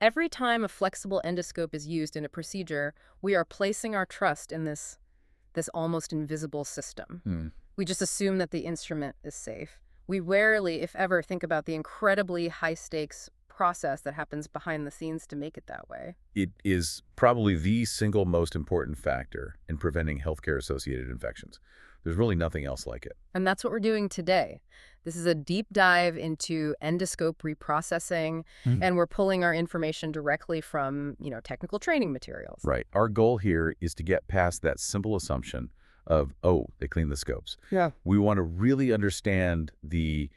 Every time a flexible endoscope is used in a procedure, we are placing our trust in this almost invisible system. Hmm. We just assume that the instrument is safe. We rarely, if ever, think about the incredibly high-stakes process that happens behind the scenes to make it that way. It is probably the single most important factor in preventing healthcare-associated infections. There's really nothing else like it. And that's what we're doing today. This is a deep dive into endoscope reprocessing, Hmm. and we're pulling our information directly from, technical training materials. Right. Our goal here is to get past that simple assumption of, oh, they clean the scopes. Yeah. We want to really understand the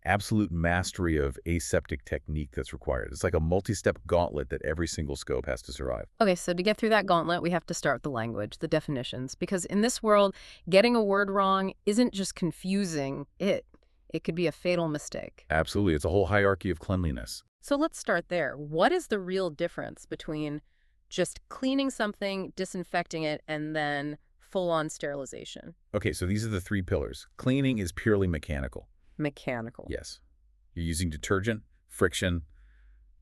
absolute mastery of aseptic technique that's required. It's like a multi-step gauntlet that every single scope has to survive. Okay, so to get through that gauntlet, we have to start with the language, the definitions, because in this world, getting a word wrong isn't just confusing, it could be a fatal mistake. Absolutely. It's a whole hierarchy of cleanliness. So let's start there. What is the real difference between just cleaning something, disinfecting it, and then full-on sterilization? Okay, so these are the three pillars. Cleaning is purely mechanical. Mechanical. Yes. You're using detergent, friction,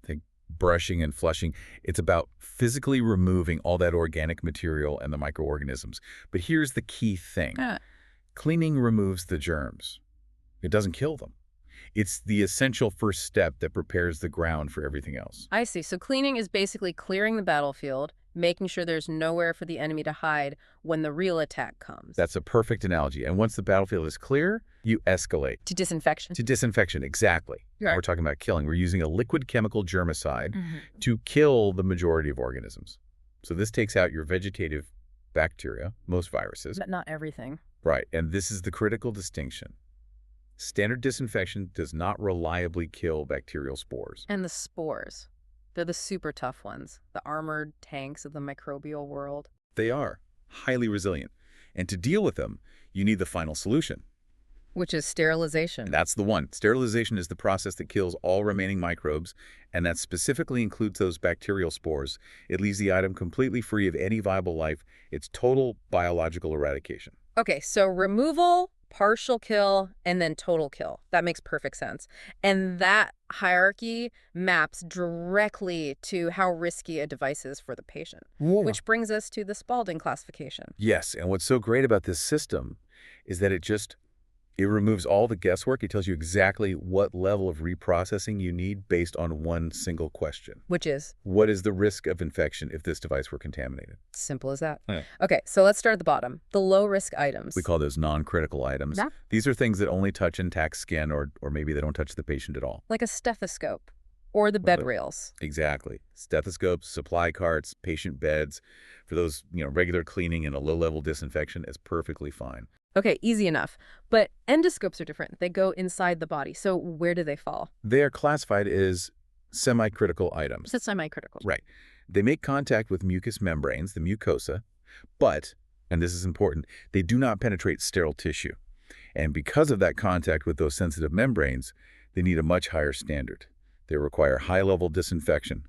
think brushing and flushing. It's about physically removing all that organic material and the microorganisms. But here's the key thing. Cleaning removes the germs. It doesn't kill them. It's the essential first step that prepares the ground for everything else. I see. So cleaning is basically clearing the battlefield, making sure there's nowhere for the enemy to hide when the real attack comes. That's a perfect analogy. And once the battlefield is clear, you escalate. To disinfection. To disinfection, exactly. Right. We're talking about killing. We're using a liquid chemical germicide Mhm. to kill the majority of organisms. So this takes out your vegetative bacteria, most viruses. But not everything. Right, and this is the critical distinction. Standard disinfection does not reliably kill bacterial spores. And the spores. They're the super tough ones, the armored tanks of the microbial world. They are highly resilient. And to deal with them, you need the final solution. Which is sterilization. That's the one. Sterilization is the process that kills all remaining microbes, and that specifically includes those bacterial spores. It leaves the item completely free of any viable life. It's total biological eradication. Okay, so removal, partial kill, and then total kill. That makes perfect sense. And that hierarchy maps directly to how risky a device is for the patient. Which brings us to the Spaulding classification. Yes, and what's so great about this system is that it removes all the guesswork. It tells you exactly what level of reprocessing you need based on one single question. Which is What is the risk of infection if this device were contaminated? simple as that. Yeah. Okay, so let's start at the bottom. The low-risk items. We call those non-critical items. Yeah. These are things that only touch intact skin or maybe they don't touch the patient at all. Like a stethoscope or the bed rails. Exactly. Stethoscopes, supply carts, patient beds. For those, regular cleaning and a low-level disinfection is perfectly fine. Okay, easy enough. But endoscopes are different. They go inside the body. So where do they fall? They are classified as semi-critical items. That's semi-critical. Right. They make contact with mucous membranes, the mucosa, but, and this is important, they do not penetrate sterile tissue. And because of that contact with those sensitive membranes, they need a much higher standard. They require high-level disinfection,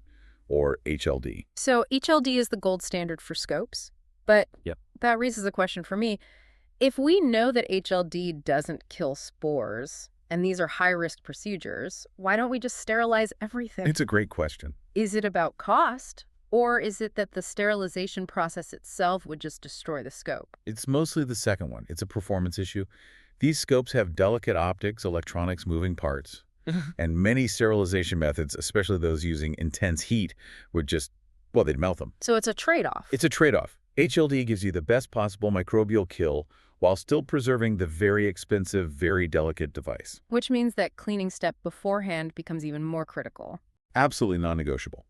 or HLD. So HLD is the gold standard for scopes. But Yep. that raises a question for me. If we know that HLD doesn't kill spores, and these are high-risk procedures, why don't we just sterilize everything? It's a great question. Is it about cost, or is it that the sterilization process itself would just destroy the scope? It's mostly the second one. It's a performance issue. These scopes have delicate optics, electronics, moving parts, and many sterilization methods, especially those using intense heat, would they'd melt them. So it's a trade-off. It's a trade-off. HLD gives you the best possible microbial kill while still preserving the very expensive, very delicate device. Which means that cleaning step beforehand becomes even more critical. Absolutely non-negotiable.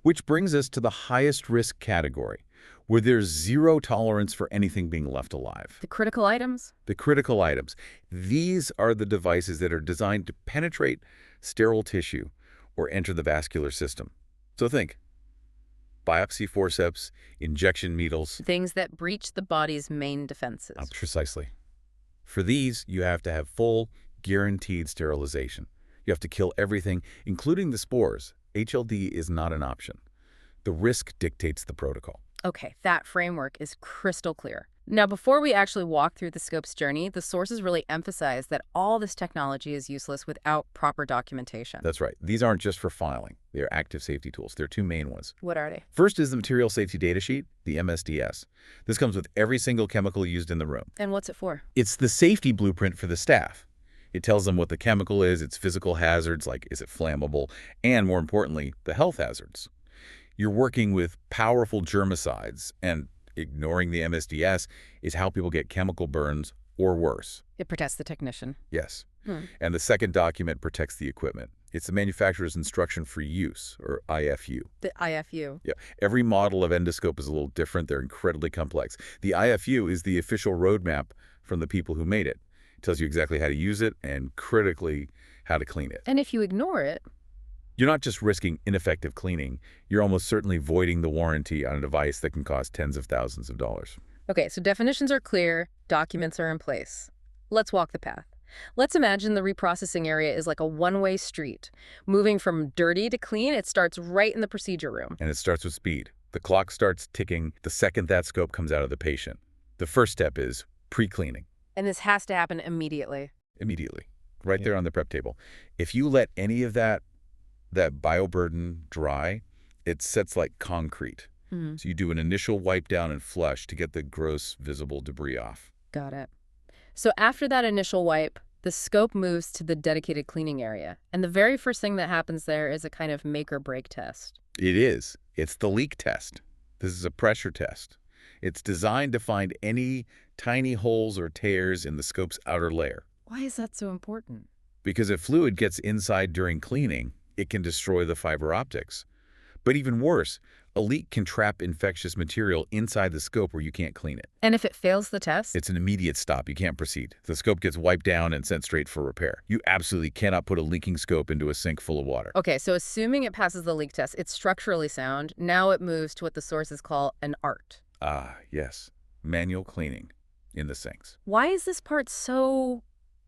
Which brings us to the highest risk category, where there's zero tolerance for anything being left alive. The critical items? The critical items. These are the devices that are designed to penetrate sterile tissue or enter the vascular system. So think, biopsy forceps, injection needles. Things that breach the body's main defenses. Precisely. For these, you have to have full, guaranteed sterilization. You have to kill everything, including the spores. HLD is not an option. The risk dictates the protocol. Okay, that framework is crystal clear. Now, before we actually walk through the scope's journey, the sources really emphasize that all this technology is useless without proper documentation. That's right. These aren't just for filing. They're active safety tools. There are two main ones. What are they? First is the Material Safety Data Sheet, the MSDS. This comes with every single chemical used in the room. And what's it for? It's the safety blueprint for the staff. It tells them what the chemical is, its physical hazards, like is it flammable, and more importantly, the health hazards. You're working with powerful germicides, and ignoring the MSDS is how people get chemical burns or worse. It protects the technician. Yes. Hmm. And the second document protects the equipment. It's the manufacturer's instruction for use, or IFU. The IFU. Yeah. Every model of endoscope is a little different. They're incredibly complex. The IFU is the official roadmap from the people who made it. It tells you exactly how to use it and, critically, how to clean it. And if you ignore it, You're not just risking ineffective cleaning, you're almost certainly voiding the warranty on a device that can cost tens of thousands of dollars. okay, so definitions are clear, documents are in place. Let's walk the path. Let's imagine the reprocessing area is like a one-way street. Moving from dirty to clean, it starts right in the procedure room. And it starts with speed. The clock starts ticking the second that scope comes out of the patient. The first step is pre-cleaning, And this has to happen immediately. immediately, right there on the prep table. If you let any of that bioburden dry, it sets like concrete. Hmm. So you do an initial wipe down and flush to get the gross visible debris off. Got it. So after that initial wipe, the scope moves to the dedicated cleaning area. And the very first thing that happens there is a kind of make or break test. It is. It's the leak test. This is a pressure test. It's designed to find any tiny holes or tears in the scope's outer layer. Why is that so important? Because if fluid gets inside during cleaning, it can destroy the fiber optics. But even worse, a leak can trap infectious material inside the scope where you can't clean it. And if it fails the test? It's an immediate stop. You can't proceed. The scope gets wiped down and sent straight for repair. You absolutely cannot put a leaking scope into a sink full of water. Okay, so assuming it passes the leak test, it's structurally sound. Now it moves to what the sources call an ART. Ah, yes. Manual cleaning in the sinks. Why is this part so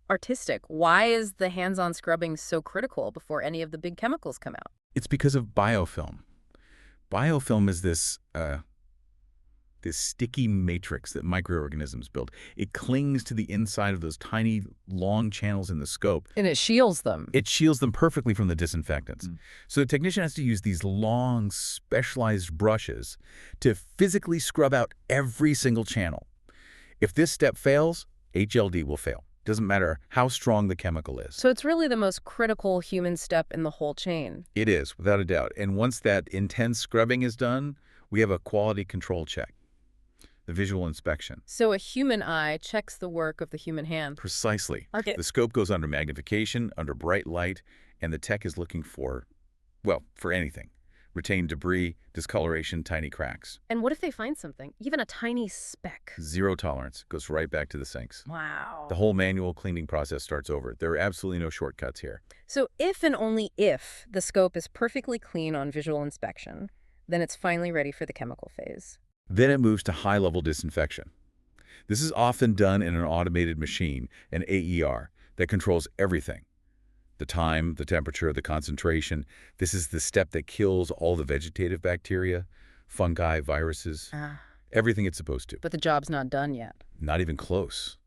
artistic? Why is the hands-on scrubbing so critical before any of the big chemicals come out? It's because of biofilm. Biofilm is this sticky matrix that microorganisms build. It clings to the inside of those tiny, long channels in the scope. And it shields them. It shields them perfectly from the disinfectants. So the technician has to use these long, specialized brushes to physically scrub out every single channel. If this step fails, HLD will fail. Doesn't matter how strong the chemical is. So it's really the most critical human step in the whole chain. It is, without a doubt. And once that intense scrubbing is done, we have a quality control check, the visual inspection. So a human eye checks the work of the human hand. Precisely. Okay. The scope goes under magnification, under bright light, and the tech is looking for, well, for anything. Retained debris, discoloration, tiny cracks. And what if they find something, even a tiny speck? Zero tolerance. Goes right back to the sinks. Wow. The whole manual cleaning process starts over. There are absolutely no shortcuts here. So if and only if the scope is perfectly clean on visual inspection, then it's finally ready for the chemical phase. Then it moves to high-level disinfection. This is often done in an automated machine, an AER, that controls everything. The time, the temperature, the concentration. This is the step that kills all the vegetative bacteria, fungi, viruses, everything it's supposed to. But the job's not done yet. Not even close.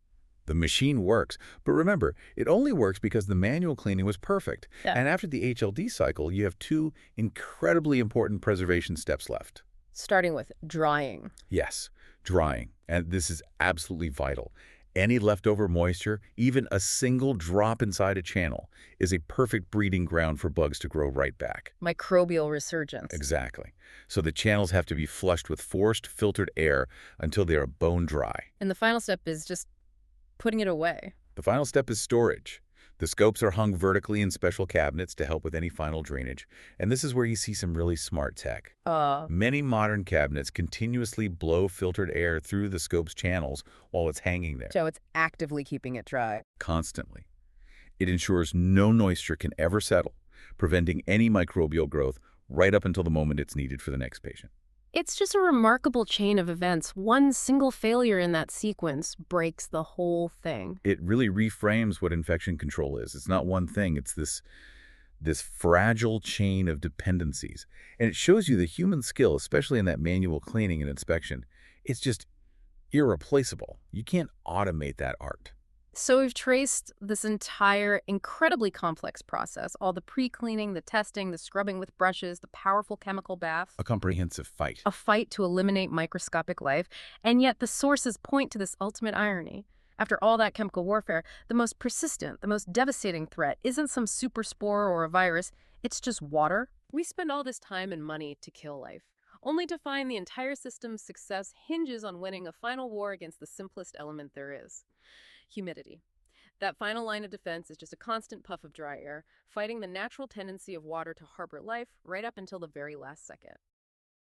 The machine works, but remember, it only works because the manual cleaning was perfect. Yeah. And after the HLD cycle, you have two incredibly important preservation steps left. Starting with drying. Yes, drying. And this is absolutely vital. Any leftover moisture, even a single drop inside a channel, is a perfect breeding ground for bugs to grow right back. Microbial resurgence. Exactly. So the channels have to be flushed with forced filtered air until they are bone dry. And the final step is just putting it away. The final step is storage. The scopes are hung vertically in special cabinets to help with any final drainage. And this is where you see some really smart tech. Many modern cabinets continuously blow filtered air through the scope's channels while it's hanging there. So it's actively keeping it dry. Constantly. It ensures no moisture can ever settle, preventing any microbial growth right up until the moment it's needed for the next patient. It's just a remarkable chain of events. One single failure in that sequence breaks the whole thing. It really reframes what infection control is. It's not one thing. It's this fragile chain of dependencies. And it shows you the human skill, especially in that manual cleaning and inspection. It's just irreplaceable. You can't automate that art. So we've traced this entire incredibly complex process, all the pre-cleaning, the testing, the scrubbing with brushes, the powerful chemical bath, A comprehensive fight. a fight to eliminate microscopic life, and yet the sources point to this ultimate irony. After all that chemical warfare, the most persistent, the most devastating threat isn't some super spore or a virus, it's just water. We spend all this time and money to kill life, only to find the entire system's success hinges on winning a final war against the simplest element there is: humidity. That final line of defense is just a constant puff of dry air, fighting the natural tendency of water to harbor life right up until the very last second.